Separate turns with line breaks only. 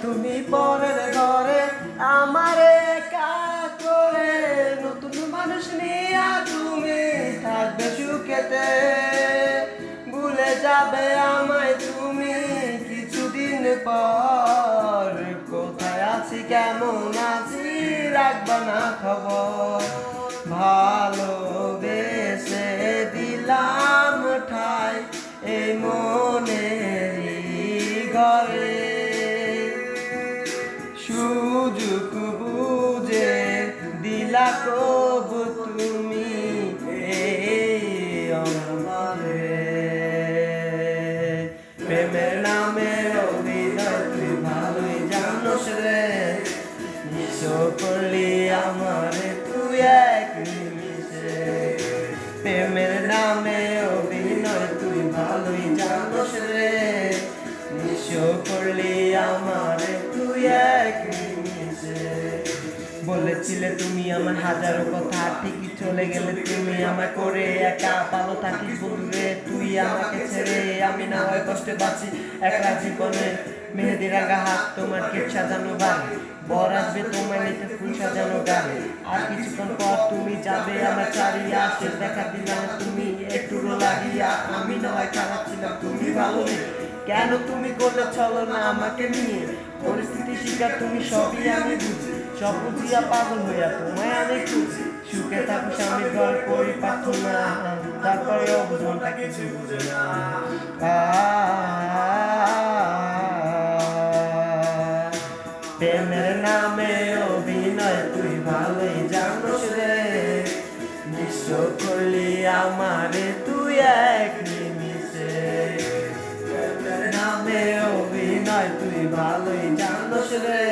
তুমি পরের ঘরে আমারে একা করে, নতুন মানুষ নিয়া তুমি থাকবে সুখেতে, ভুলে যাবে আমায় তুমি কিছুদিন পর। কোথায় আছি কেমন আছি রাখবা না খবর, ভালোবেসে দিলাম ঠাই এই মনেরই ঘরে। সুযোগ বুঝে দিলা কবু তুমি এই আমারে, প্রেমের নামে অভিনয় তুই ভালোই জানোস রে, নিঃস করলি আমারে তুই এক নিমিষে। প্রেমের নামে অভিনয় তুই ভালোই জানোস রে, নিঃস করলি আমারে তুই এক নিমিষে। বলেছিলে তুমি আমার হাজারো কথা, ঠিকই চলে গেলে তুমি আমায় করে একা। ভালো থাকিস বন্ধুরে তুই আমাকে ছেড়ে, আমি না হয় কষ্টে বাঁচি একলা জীবনে। মেহেদি রাঙা হাত তোমার কেক সাজানো বাড়ি, বর আসবে তোমার নিতে ফুল সাজানো গাড়ি। আর কিছুক্ষণ পর তুমি যাবে আমার চারিয়া, শেষ দেখা দিলাম তুমি একটু লাগিয়া। আমি না হয় খারাপ ছিলাম তুমি ভালো নেই, কেন তুমি করলে চলো না আমাকে নিয়ে। পরিস্থিতি শিকার তুমি সবই আমি বুঝি, সব বুঝিয়া পাগল হইয়া তোমায় আমি খুঁজি। সুখে থাকো স্বামীর ঘর করি প্রার্থনা, তারপরে অবজনটা কিছু বুঝে না। প্রেমের নামে অভিনয় তুই ভালোই জানোস রে, নিঃস্ব করলি আমারে তুই এক নিমিষে। প্রেমের নামে অভিনয় তুই ভালোই জানোস রে।